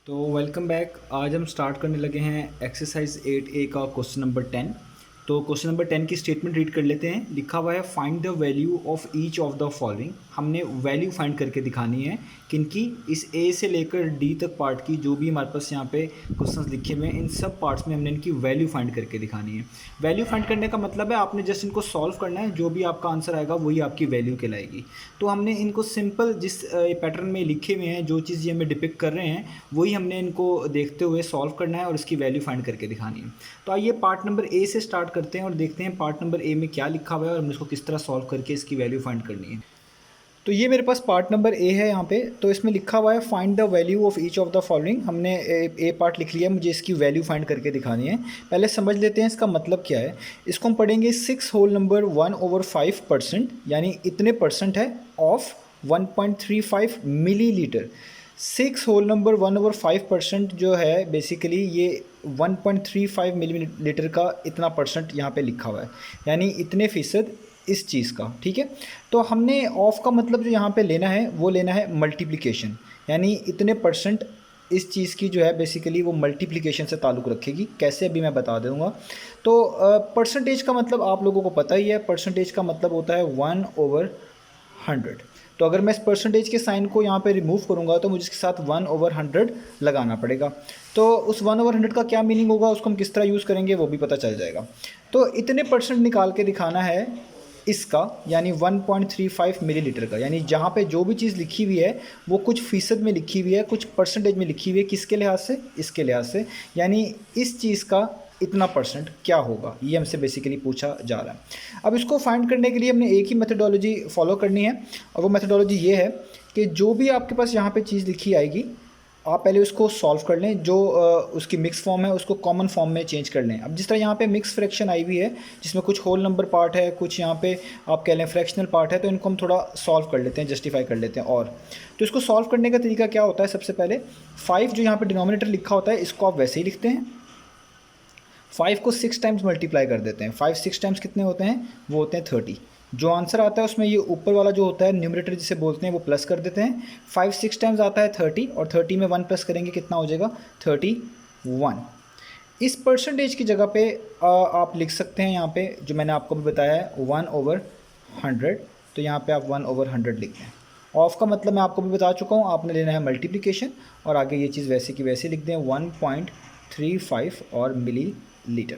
तो welcome back. आज हम स्टार्ट करने लगे हैं एक्सरसाइज 8A का क्वेश्चन नंबर 10। तो क्वेश्चन नंबर 10 की स्टेटमेंट रीड कर लेते हैं। लिखा हुआ है find the value of each of the following. हमने वैल्यू फाइंड करके दिखानी है किनकी, इस ए से लेकर डी तक पार्ट की। जो भी हमारे पास यहाँ पे क्वेश्चंस लिखे हुए हैं इन सब पार्ट्स में हमने इनकी वैल्यू फाइंड करके दिखानी है। वैल्यू फाइंड करने का मतलब है आपने जस्ट इनको सॉल्व करना है, जो भी आपका आंसर आएगा वही आपकी वैल्यू कहलाएगी। तो हमने इनको सिंपल जिस पैटर्न में लिखे हुए हैं, जो चीज़ ये हमें डिपिक्ट कर रहे हैं वही हमने इनको देखते हुए सॉल्व करना है और इसकी वैल्यू फाइंड करके दिखानी है। तो आइए पार्ट नंबर ए से स्टार्ट करते हैं और देखते हैं पार्ट नंबर ए में क्या लिखा हुआ है और हमें इसको किस तरह सॉल्व करके इसकी वैल्यू फाइंड करनी है। तो ये मेरे पास पार्ट नंबर ए है यहाँ पे। तो इसमें लिखा हुआ है find the value of each of the following. हमने ए पार्ट लिख लिया, मुझे इसकी वैल्यू फाइंड करके दिखानी है। पहले समझ लेते हैं इसका मतलब क्या है। इसको हम पढ़ेंगे 6 होल नंबर 1/5%, यानी इतने परसेंट है ऑफ 1.35 मिलीलीटर। 6 होल नंबर 1/5% जो है बेसिकली ये 1.35 मिलीलीटर का इतना परसेंट यहाँ पे लिखा हुआ है, यानी इतने फ़ीसद इस चीज़ का। ठीक है, तो हमने ऑफ का मतलब जो यहाँ पे लेना है वो लेना है मल्टीप्लिकेशन, यानी इतने परसेंट इस चीज़ की जो है बेसिकली वो मल्टीप्लिकेशन से ताल्लुक़ रखेगी। कैसे अभी मैं बता दूंगा। तो परसेंटेज का मतलब आप लोगों को पता ही है। परसेंटेज का मतलब होता है 1/100। तो अगर मैं इस परसेंटेज के साइन को यहाँ पे रिमूव करूँगा तो मुझे इसके साथ 1/100 लगाना पड़ेगा। तो उस 1/100 का क्या मीनिंग होगा, उसको हम किस तरह यूज़ करेंगे वो भी पता चल जाएगा। तो इतने परसेंट निकाल के दिखाना है इसका, यानी 1.35 मिलीलीटर का, यानी जहाँ पे जो भी चीज़ लिखी हुई है वो कुछ फ़ीसद में लिखी हुई है, कुछ परसेंटेज में लिखी हुई है। किसके लिहाज से? इसके लिहाज से, यानी इस चीज़ का इतना परसेंट क्या होगा, ये हमसे बेसिकली पूछा जा रहा है। अब इसको फाइंड करने के लिए हमने एक ही मेथडोलॉजी फॉलो करनी है, और वो मेथडोलॉजी ये है कि जो भी आपके पास यहाँ पे चीज़ लिखी आएगी आप पहले उसको सॉल्व कर लें। जो उसकी मिक्स फॉर्म है उसको कॉमन फॉर्म में चेंज कर लें। अब जिस तरह यहाँ पे मिक्स फ्रैक्शन आई हुई है जिसमें कुछ होल नंबर पार्ट है, कुछ यहाँ पे आप कह लें फ्रैक्शनल पार्ट है, तो इनको हम थोड़ा सॉल्व कर लेते हैं, जस्टिफाई कर लेते हैं। और तो इसको सॉल्व करने का तरीका क्या होता है, सबसे पहले 5 जो यहाँ पे डिनोमिनेटर लिखा होता है इसको आप वैसे ही लिखते हैं। 5 को 6 टाइम्स मल्टीप्लाई कर देते हैं। 5 6 टाइम्स कितने होते हैं, वो होते हैं 30। जो आंसर आता है उसमें ये ऊपर वाला जो होता है न्यूमरेटर जिसे बोलते हैं वो प्लस कर देते हैं। 5 6 टाइम्स आता है 30, और 30 में 1 प्लस करेंगे कितना हो जाएगा, 31। इस परसेंटेज की जगह पे आप लिख सकते हैं यहाँ पे जो मैंने आपको भी बताया है 1/100। तो यहाँ पे आप 1/100 लिख दें। ऑफ का मतलब मैं आपको भी बता चुका हूँ, आपने लेना है मल्टीप्लिकेशन, और आगे ये चीज़ वैसे की वैसे लिख दें 1.35 और मिली लीटर।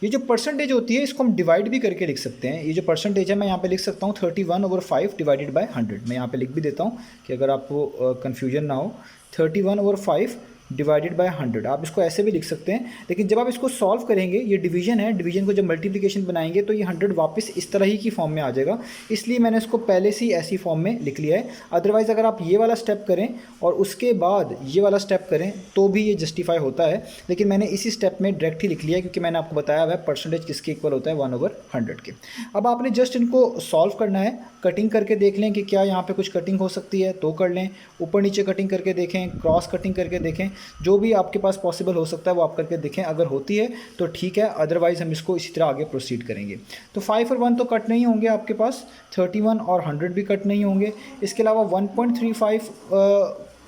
ये जो परसेंटेज होती है इसको हम डिवाइड भी करके लिख सकते हैं। ये जो परसेंटेज है मैं यहाँ पे लिख सकता हूँ 31/5 डिवाइडेड बाय 100। मैं यहाँ पे लिख भी देता हूँ कि अगर आपको कन्फ्यूजन ना हो, 31/5 डिवाइडेड बाय 100। आप इसको ऐसे भी लिख सकते हैं, लेकिन जब आप इसको सॉल्व करेंगे, ये डिवीजन है, डिवीजन को जब मल्टीप्लिकेशन बनाएंगे तो ये 100 वापस इस तरह ही की फॉर्म में आ जाएगा। इसलिए मैंने इसको पहले से ही ऐसी फॉर्म में लिख लिया है। अदरवाइज़ अगर आप ये वाला स्टेप करें और उसके बाद ये वाला स्टेप करें तो भी ये जस्टिफाई होता है, लेकिन मैंने इसी स्टेप में डायरेक्ट ही लिख लिया क्योंकि मैंने आपको बताया हुआ है परसेंटेज किसके इक्वल होता है, 1/100 के। अब आपने जस्ट इनको सॉल्व करना है। कटिंग करके देख लें कि क्या यहाँ पे कुछ कटिंग हो सकती है तो कर लें, ऊपर नीचे कटिंग करके देखें, क्रॉस कटिंग करके देखें, जो भी आपके पास पॉसिबल हो सकता है वो आप करके देखें। अगर होती है तो ठीक है, अदरवाइज़ हम इसको इसी तरह आगे प्रोसीड करेंगे। तो 5 और 1 तो कट नहीं होंगे आपके पास, 31 और 100 भी कट नहीं होंगे। इसके अलावा 1.35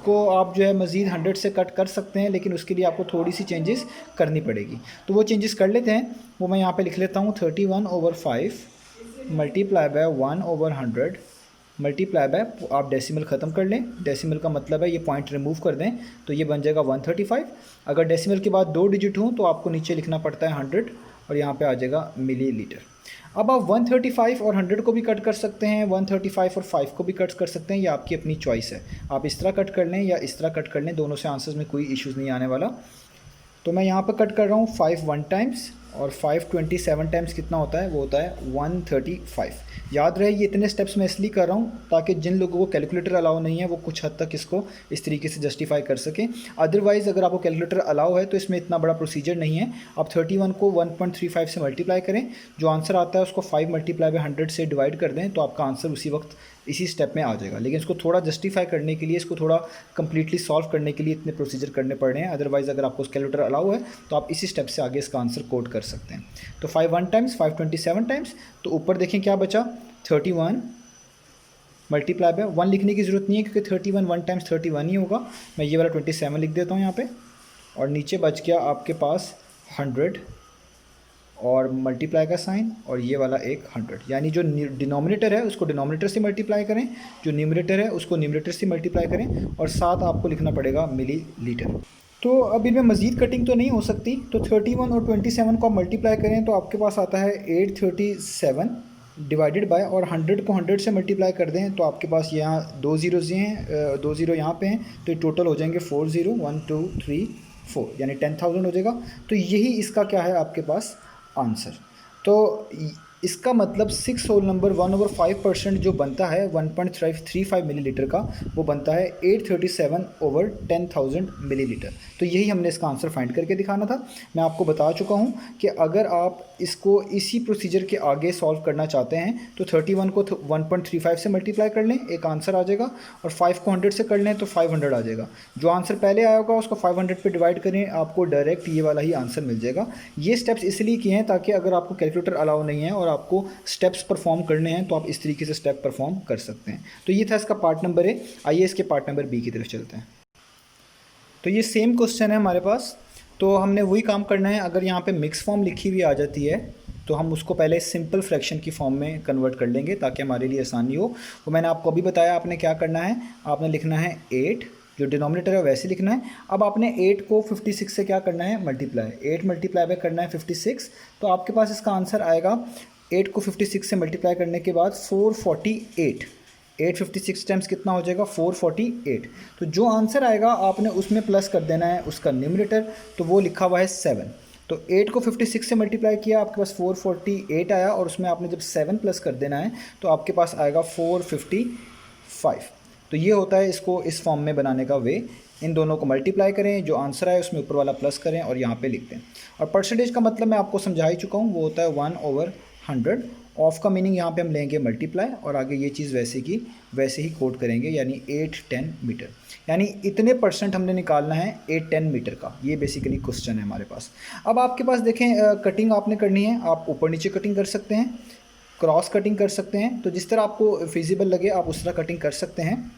को आप जो है मज़ीद 100 से कट कर सकते हैं, लेकिन उसके लिए आपको थोड़ी सी चेंजेस करनी पड़ेगी। तो वो चेंजेस कर लेते हैं, वो मैं यहाँ पे लिख लेता हूँ 31/5 मल्टीप्लाई बाय 1/100 मल्टीप्लाई बाय, आप डेसिमल ख़त्म कर लें। डेसिमल का मतलब है ये पॉइंट रिमूव कर दें तो ये बन जाएगा 135। अगर डेसिमल के बाद 2 डिजिट हों तो आपको नीचे लिखना पड़ता है 100 और यहाँ पे आ जाएगा मिली लीटर। अब आप 135 और 100 को भी कट कर सकते हैं, 135 और 5 को भी कट कर सकते हैं, ये आपकी अपनी चॉइस है। आप इस तरह कट कर लें या इस तरह कट कर लें, दोनों से आंसर्स में कोई इश्यूज़ नहीं आने वाला। तो मैं यहाँ पर कट कर रहा हूँ 5 1 टाइम्स और 5 27 टाइम्स कितना होता है, वो होता है 135। याद रहे ये इतने स्टेप्स मैं इसलिए कर रहा हूँ ताकि जिन लोगों को कैलकुलेटर अलाउ नहीं है वो कुछ हद तक इसको इस तरीके से जस्टिफाई कर सकें। अदरवाइज़ अगर आपको कैलकुलेटर अलाउ है तो इसमें इतना बड़ा प्रोसीजर नहीं है। आप 31 को 1.35 से मल्टीप्लाई करें, जो आंसर आता है उसको 5 मल्टीप्लाई बाय 100 से डिवाइड कर दें तो आपका आंसर उसी वक्त इसी स्टेप में आ जाएगा। लेकिन इसको थोड़ा जस्टिफाई करने के लिए, इसको थोड़ा कंप्लीटली सॉल्व करने के लिए इतने प्रोसीजर करने पड़ रहे हैं। अदरवाइज़ अगर आपको कैलकुलेटर अलाउ है तो आप इसी स्टेप से आगे इसका आंसर कोड कर सकते हैं। तो 5 1 टाइम्स, 5 27 टाइम्स, तो ऊपर देखें क्या बचा, 31 मल्टीप्लाई बाय 1 लिखने की ज़रूरत नहीं है क्योंकि 31 1 टाइम्स 31 ही होगा। मैं ये वाला 27 लिख देता हूँ यहाँ पे, और नीचे बच गया आपके पास 100 और मल्टीप्लाई का साइन और ये वाला एक 100, यानी जो डिनोमिनेटर है उसको डिनोमिनेटर से मल्टीप्लाई करें, जो न्यूमरेटर है उसको न्यूमरेटर से मल्टीप्लाई करें, और साथ आपको लिखना पड़ेगा मिली लीटर। तो अब इनमें मज़ीद कटिंग तो नहीं हो सकती, तो 31 और 27 को आप मल्टीप्लाई करें तो आपके पास आता है 837 डिवाइडेड बाय, और 100 को 100 से मल्टीप्लाई कर दें तो आपके पास यहाँ 2 ज़ीरोज़ हैं, 2 ज़ीरो यहाँ पे हैं, तो टोटल हो जाएंगे 4 0 1 2 3 4, यानी 10,000 हो जाएगा। तो यही इसका क्या है आपके पास आंसर। तो इसका मतलब 6 होल नंबर 1/5% जो बनता है 1.35 मिलीलीटर का, वो बनता है 837/10,000 मिलीलीटर। तो यही हमने इसका आंसर फाइंड करके दिखाना था। मैं आपको बता चुका हूँ कि अगर आप इसको इसी प्रोसीजर के आगे सॉल्व करना चाहते हैं तो 31 को 1.35 से मल्टीप्लाई कर लें, एक आंसर आ जाएगा, और 5 को 100 से कर लें तो 500 आ जाएगा। जो आंसर पहले आया होगा उसको 500 पे डिवाइड करें, आपको डायरेक्ट ये वाला ही आंसर मिल जाएगा। ये स्टेप्स इसलिए किए हैं ताकि अगर आपको कैलकुलेटर अलाउ नहीं है और आपको स्टेप्स परफॉर्म करने हैं तो आप इस तरीके से स्टेप परफॉर्म कर सकते हैं। तो ये था इसका पार्ट नंबर ए। आइए इसके पार्ट नंबर बी की तरफ चलते हैं। तो ये सेम क्वेश्चन है हमारे पास, तो हमने वही काम करना है। अगर यहाँ पे मिक्स फॉर्म लिखी हुई आ जाती है तो हम उसको पहले सिंपल फ्रैक्शन की फॉर्म में कन्वर्ट कर लेंगे ताकि हमारे लिए आसानी हो। तो मैंने आपको अभी बताया आपने क्या करना है, आपने लिखना है 8, जो डिनोमिनेटर है वैसे लिखना है। अब आपने 8 को 56 से क्या करना है, मल्टीप्लाई, 8 मल्टीप्लाई बाय करना है 56, तो आपके पास इसका आंसर आएगा 8 को 56 से मल्टीप्लाई करने के बाद 448। 856 टाइम्स कितना हो जाएगा, 448। तो जो आंसर आएगा आपने उसमें प्लस कर देना है उसका न्यूमरेटर, तो वो लिखा हुआ है 7। तो 8 को 56 से मल्टीप्लाई किया, आपके पास 448 आया, और उसमें आपने जब 7 प्लस कर देना है तो आपके पास आएगा 455। तो ये होता है इसको इस फॉर्म में बनाने का वे। इन दोनों को मल्टीप्लाई करें, जो आंसर आए उसमें ऊपर वाला प्लस करें और यहाँ पे लिख दें। और परसेंटेज का मतलब मैं आपको समझा ही चुका हूँ, वो होता है 1/100। ऑफ का मीनिंग यहाँ पे हम लेंगे मल्टीप्लाई, और आगे ये चीज़ वैसे की वैसे ही कोड करेंगे, यानी 810 मीटर, यानी इतने परसेंट हमने निकालना है 810 मीटर का। ये बेसिकली क्वेश्चन है हमारे पास। अब आपके पास देखें कटिंग आपने करनी है, आप ऊपर नीचे कटिंग कर सकते हैं, क्रॉस कटिंग कर सकते हैं, तो जिस तरह आपको फिजिबल लगे आप उस तरह कटिंग कर सकते हैं।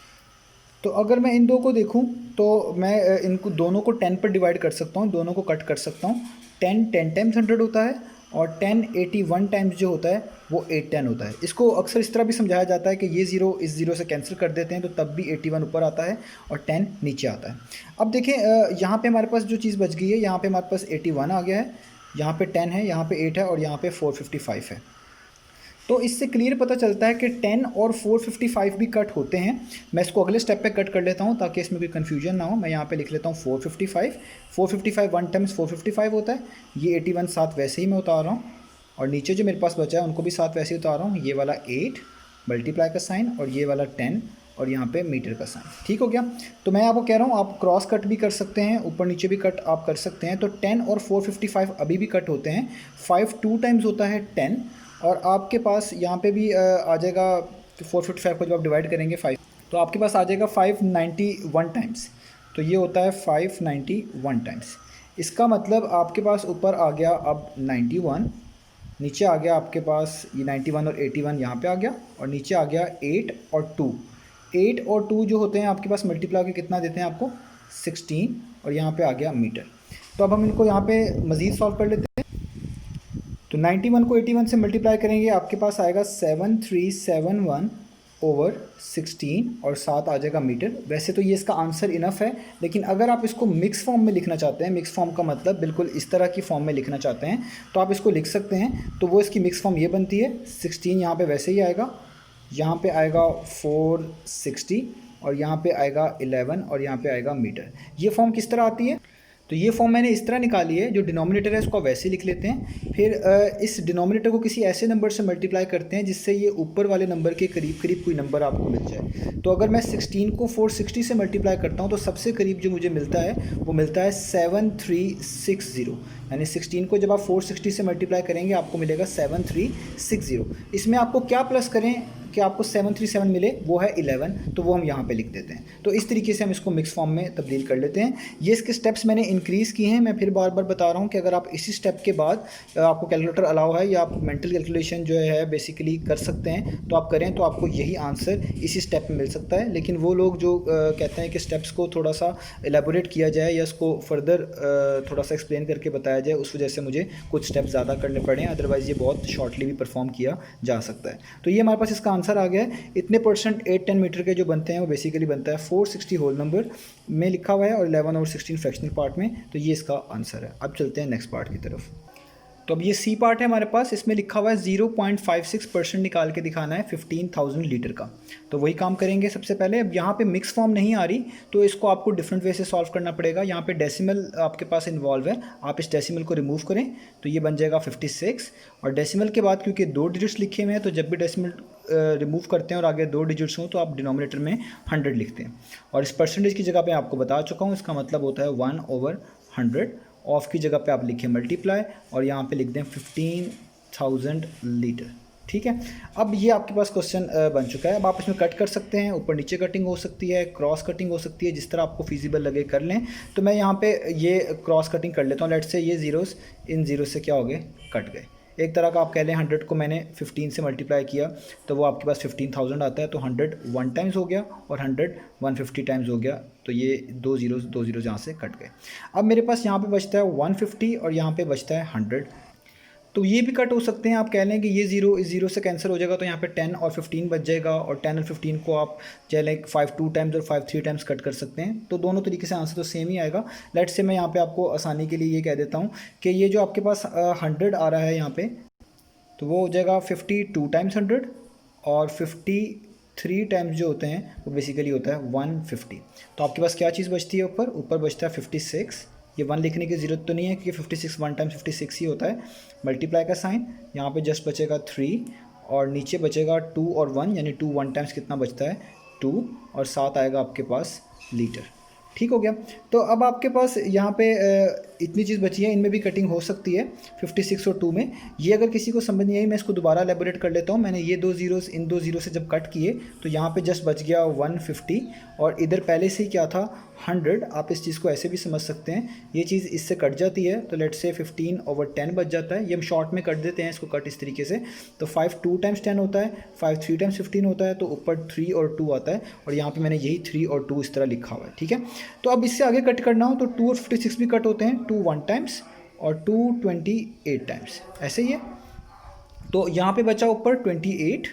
तो अगर मैं इन दो को देखूं तो मैं इनको दोनों को 10 पर डिवाइड कर सकता हूं, दोनों को कट कर सकता हूं। 10 टाइम्स 100 होता है, और 10 81 टाइम्स जो होता है वो 810 होता है। इसको अक्सर इस तरह भी समझाया जाता है कि ये ज़ीरो इस ज़ीरो से कैंसिल कर देते हैं तो तब भी 81 ऊपर आता है और 10 नीचे आता है। अब देखें यहाँ पे हमारे पास जो चीज़ बच गई है, यहाँ पे हमारे पास 81 आ गया है, यहाँ पे 10 है, यहाँ पे 8 है, और यहाँ पे 455 है। तो इससे क्लियर पता चलता है कि 10 और 455 भी कट होते हैं। मैं इसको अगले स्टेप पे कट कर लेता हूँ ताकि इसमें कोई कन्फ्यूजन ना हो। मैं यहाँ पे लिख लेता हूँ 455 1 टाइम्स 455 होता है, ये 81 साथ वैसे ही मैं उतार रहा हूँ, और नीचे जो मेरे पास बचा है उनको भी साथ वैसे ही उतार रहा हूँ। ये वाला 8 मल्टीप्लाई का साइन, और ये वाला 10, और यहाँ पे मीटर का साइन। ठीक हो गया। तो मैं आपको कह रहा हूँ आप क्रॉस कट भी कर सकते हैं, ऊपर नीचे भी कट आप कर सकते हैं। तो 10 और 455 अभी भी कट होते हैं। 5 2 टाइम्स होता है 10, और आपके पास यहाँ पे भी आ जाएगा 455 को जब आप डिवाइड करेंगे 5, तो आपके पास आ जाएगा 591 टाइम्स। तो ये होता है 591 टाइम्स। इसका मतलब आपके पास ऊपर आ गया अब 91, नीचे आ गया आपके पास ये 91 और 81 यहाँ पे आ गया, और नीचे आ गया 8 और 2। 8 और 2 जो होते हैं आपके पास मल्टीप्लाई के कितना देते हैं आपको, 16, और यहाँ पे आ गया मीटर। तो अब हम इनको यहाँ पे मज़ीद सॉल्व कर लेते हैं। तो 91 को 81 से मल्टीप्लाई करेंगे, आपके पास आएगा 7371/16, और साथ आ जाएगा मीटर। वैसे तो ये इसका आंसर इनफ है, लेकिन अगर आप इसको मिक्स फॉर्म में लिखना चाहते हैं, मिक्स फॉर्म का मतलब बिल्कुल इस तरह की फॉर्म में लिखना चाहते हैं, तो आप इसको लिख सकते हैं। तो वो इसकी मिक्स फॉर्म ये बनती है, 16 यहाँ पे वैसे ही आएगा, यहाँ पे आएगा 460, और यहाँ पे आएगा 11, और यहाँ पे आएगा मीटर। ये फॉर्म किस तरह आती है, तो ये फॉर्म मैंने इस तरह निकाली है। जो डिनोमिनेटर है उसको वैसे लिख लेते हैं, फिर इस डिनोमिनेटर को किसी ऐसे नंबर से मल्टीप्लाई करते हैं जिससे ये ऊपर वाले नंबर के करीब करीब कोई नंबर आपको मिल जाए। तो अगर मैं 16 को 460 से मल्टीप्लाई करता हूँ तो सबसे करीब जो मुझे मिलता है वो मिलता है 7360, यानी 16 को जब आप 460 से मल्टीप्लाई करेंगे आपको मिलेगा 7360। इसमें आपको क्या प्लस करें, कि आपको 737 मिले वो है 11, तो वो हम यहाँ पे लिख देते हैं। तो इस तरीके से हम इसको मिक्स फॉर्म में तब्दील कर लेते हैं। ये इसके स्टेप्स मैंने इंक्रीज़ किए हैं। मैं फिर बार बार बता रहा हूँ कि अगर आप इसी स्टेप के बाद आपको कैलकुलेटर अलाउ है या आप मेंटल कैलकुलेशन जो है बेसिकली कर सकते हैं तो आप करें, तो आपको यही आंसर इसी स्टेप में मिल सकता है। लेकिन वो लोग जो कहते हैं कि स्टेप्स को थोड़ा सा एलेबोरेट किया जाए या उसको फर्दर थोड़ा सा एक्सप्लेन करके बताया जाए, उस वजह से मुझे कुछ स्टेप ज़्यादा करने पड़े हैं, अदरवाइज़ ये बहुत शॉर्टली भी परफॉर्म किया जा सकता है। तो ये हमारे पास इसका आंसर आ गया है। इतने परसेंट 8-10 मीटर के जो बनते हैं वो बेसिकली बनता है 460 होल नंबर में लिखा हुआ है और 11 और 16 फ्रैक्शनल पार्ट में। तो ये इसका आंसर है। अब चलते हैं नेक्स्ट पार्ट की तरफ। तो अब ये सी पार्ट है हमारे पास, इसमें लिखा हुआ है 0.56% निकाल के दिखाना है 15,000 लीटर का। तो वही काम करेंगे सबसे पहले। अब यहाँ पे मिक्स फॉर्म नहीं आ रही तो इसको आपको डिफरेंट वे से सॉल्व करना पड़ेगा। यहाँ पे डेसिमल आपके पास इन्वॉल्व है, आप इस डेसिमल को रिमूव करें तो ये बन जाएगा 56। और डेसिमल के बाद क्योंकि 2 डिजिट्स लिखे हुए हैं तो जब भी डेसिमल रिमूव करते हैं और आगे 2 डिजिट्स हों तो आप डिनोमिनेटर में 100 लिखते हैं। और इस परसेंटेज की जगह पे आपको बता चुका हूँ, इसका मतलब होता है 1/100। ऑफ की जगह पे आप लिखें मल्टीप्लाई और यहाँ पे लिख दें 15,000 लीटर। ठीक है, अब ये आपके पास क्वेश्चन बन चुका है। अब आप इसमें कट कर सकते हैं, ऊपर नीचे कटिंग हो सकती है, क्रॉस कटिंग हो सकती है, जिस तरह आपको फिजिबल लगे कर लें। तो मैं यहाँ पे ये क्रॉस कटिंग कर लेता हूँ। लेट्स से ये ज़ीरोस इन ज़ीरो से क्या हो गए, कट गए। एक तरह का आप कह लें 100 को मैंने 15 से मल्टीप्लाई किया तो वो आपके पास 15,000 आता है। तो 100 1 टाइम्स हो गया और 100 150 टाइम्स हो गया। तो ये 2 ज़ीरो यहाँ से कट गए। अब मेरे पास यहाँ पे बचता है 150 और यहाँ पे बचता है 100। तो ये भी कट हो सकते हैं। आप कह लें कि ये ज़ीरो इस ज़ीरो से कैंसिल हो जाएगा तो यहाँ पे 10 और 15 बच जाएगा और 10 और 15 को आप चाहे लाइक 5 2 टाइम्स और 5 3 टाइम्स कट कर सकते हैं। तो दोनों तरीके से आंसर तो सेम ही आएगा। लेट्स से मैं यहाँ पे आपको आसानी के लिए ये कह देता हूँ कि ये जो आपके पास 100 आ रहा है यहाँ पे, तो वो हो जाएगा 52 टाइम्स 100 और 53 टाइम्स जो होते हैं वो बेसिकली होता है 150। तो आपके पास क्या चीज़ बचती है, ऊपर बचता है 56। ये 1 लिखने की ज़रूरत तो नहीं है क्योंकि 56 1 टाइम्स 56 ही होता है। मल्टीप्लाई का साइन, यहाँ पे जस्ट बचेगा 3 और नीचे बचेगा 2 और 1, यानी 2 1 टाइम्स कितना बचता है 2 और 7 आएगा आपके पास लीटर। ठीक हो गया। तो अब आपके पास यहाँ पे इतनी चीज़ बची है, इनमें भी कटिंग हो सकती है 56 और 2 में। ये अगर किसी को समझ नहीं आई मैं इसको दोबारा एलेबोरेट कर लेता हूँ। मैंने ये 2 ज़ीरोस इन 2 ज़ीरो से जब कट किए तो यहाँ पे जस्ट बच गया 150 और इधर पहले से ही क्या था 100। आप इस चीज़ को ऐसे भी समझ सकते हैं, ये चीज़ इससे कट जाती है तो लेट्स से 15/10 बच जाता है। ये हम शॉर्ट में कट देते हैं इसको कट इस तरीके से। तो 5 2 टाइम्स 10 होता है, 5 3 टाइम्स 15 होता है, तो ऊपर 3 और 2 आता है और यहाँ पे मैंने यही 3 और 2 इस तरह लिखा हुआ है। ठीक है, तो अब इससे आगे कट करना हो तो 2 और 56 भी कट होते हैं, 2 1 टाइम्स और 2 28 टाइम्स, ऐसे ही है। तो यहाँ पे बचा ऊपर 28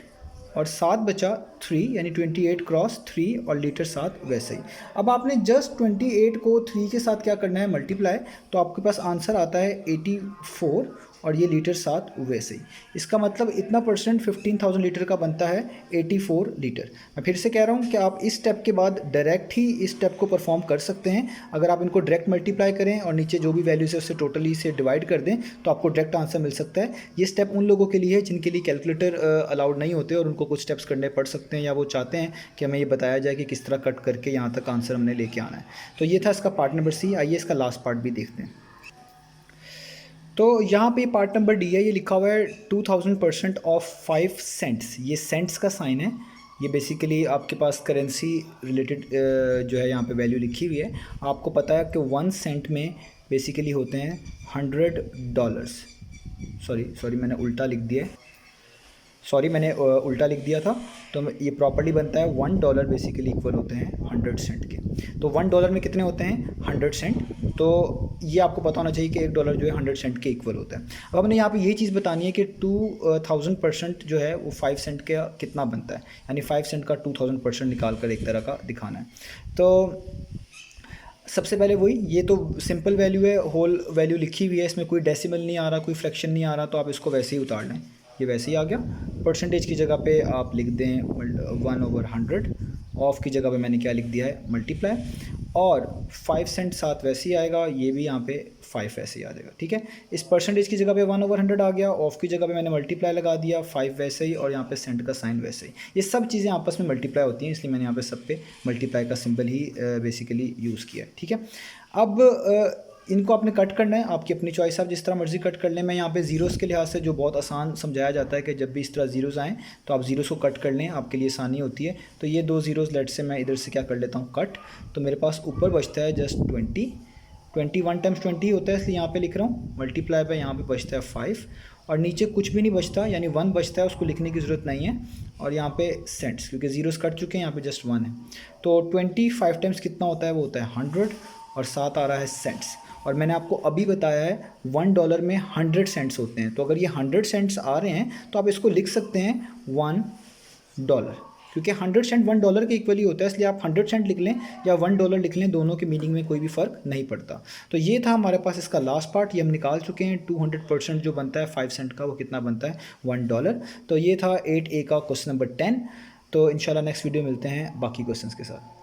और 7 बचा 3, यानी 28 क्रॉस 3 और लीटर 7 वैसे ही। अब आपने जस्ट 28 को 3 के साथ क्या करना है मल्टीप्लाई, तो आपके पास आंसर आता है 84 और ये लीटर 7 वैसे ही। इसका मतलब इतना परसेंट 15,000 लीटर का बनता है 84 लीटर। मैं फिर से कह रहा हूँ कि आप इस स्टेप के बाद डायरेक्ट ही इस स्टेप को परफॉर्म कर सकते हैं। अगर आप इनको डायरेक्ट मल्टीप्लाई करें और नीचे जो भी वैल्यूज़ है उससे टोटली से डिवाइड कर दें तो आपको डायरेक्ट आंसर मिल सकता है। ये स्टेप उन लोगों के लिए है जिनके लिए कैलकुलेटर अलाउड नहीं होते और उनको कुछ स्टेप्स करने पड़ सकते हैं या वो चाहते हैं कि हमें ये बताया जाए कि किस तरह कट करके यहाँ तक आंसर हमने लेके आना है। तो ये था इसका पार्ट नंबर सी। आइए इसका लास्ट पार्ट भी देखते हैं। तो यहाँ पे पार्ट नंबर डी है, ये लिखा हुआ है 2000% ऑफ 5 सेंट्स। ये सेंट्स का साइन है, ये बेसिकली आपके पास करेंसी रिलेटेड जो है यहाँ पे वैल्यू लिखी हुई है। आपको पता है कि 1 सेंट में बेसिकली होते हैं $100। सॉरी मैंने उल्टा लिख दिया है, उल्टा लिख दिया था। तो ये प्रॉपर्ली बनता है $1 बेसिकली इक्वल होते हैं 100 सेंट के। तो $1 में कितने होते हैं 100 सेंट। तो ये आपको पता होना चाहिए कि $1 जो है 100 सेंट के इक्वल होता है। अब हमने यहाँ पे ये चीज़ बतानी है कि 2000% जो है वो 5 सेंट का कितना बनता है, यानी 5 सेंट का 2000% निकाल कर एक तरह का दिखाना है। तो सबसे पहले वही, ये तो सिंपल वैल्यू है, होल वैल्यू लिखी हुई है, इसमें कोई डेसिमल नहीं आ रहा, कोई फ्रैक्शन नहीं आ रहा, तो आप इसको वैसे ही उतार लें। ये वैसे ही आ गया। परसेंटेज की जगह पे आप लिख दें 1/100। ऑफ की जगह पे मैंने क्या लिख दिया है मल्टीप्लाई, और 5 सेंट साथ वैसे ही आएगा, ये भी यहाँ पे 5 वैसे ही आ जाएगा। ठीक है, इस परसेंटेज की जगह पे 1/100 आ गया, ऑफ की जगह पे मैंने मल्टीप्लाई लगा दिया, 5 वैसे ही, और यहाँ पे सेंट का साइन वैसे ही। ये सब चीज़ें आपस में मल्टीप्लाई होती हैं, इसलिए मैंने यहाँ पे सब पे मल्टीप्लाई का सिंबल ही बेसिकली यूज़ किया। ठीक है, अब इनको आपने कट करना है, आपकी अपनी चॉइस, आप जिस तरह मर्जी कट कर लें। मैं यहाँ पे ज़ीरोज़ के लिहाज से जो बहुत आसान समझाया जाता है कि जब भी इस तरह ज़ीरोज़ आएँ तो आप ज़ीरोज़ को कट कर लें, आपके लिए आसानी होती है। तो ये 2 ज़ीरोज़ लेट से मैं इधर से क्या कर लेता हूँ कट, तो मेरे पास ऊपर बचता है जस्ट 20, 21 टाइम्स 20 होता है इसलिए यहाँ पे लिख रहा हूँ, मल्टीप्लाई पे यहाँ पे बचता है 5 और नीचे कुछ भी नहीं बचता यानी 1 बचता है, उसको लिखने की ज़रूरत नहीं है। और यहाँ पे सेंट्स क्योंकि ज़ीरोज़ कट चुके हैं, यहाँ पे जस्ट 1 है। तो 25 टाइम्स कितना होता है, वो होता है 100 और साथ आ रहा है सेंट्स। और मैंने आपको अभी बताया है $1 में 100 सेंट्स होते हैं, तो अगर ये 100 सेंट्स आ रहे हैं तो आप इसको लिख सकते हैं $1, क्योंकि 100 सेंट $1 के इक्वली होता है, इसलिए आप 100 सेंट लिख लें या $1 लिख लें, दोनों के मीनिंग में कोई भी फ़र्क नहीं पड़ता। तो ये था हमारे पास इसका लास्ट पार्ट, ये हम निकाल चुके हैं। 200% जो बनता है 5 सेंट का वो कितना बनता है, $1। तो ये था 8A का क्वेश्चन नंबर 10। तो इंशाल्लाह नेक्स्ट वीडियो मिलते हैं बाकी क्वेश्चंस के साथ।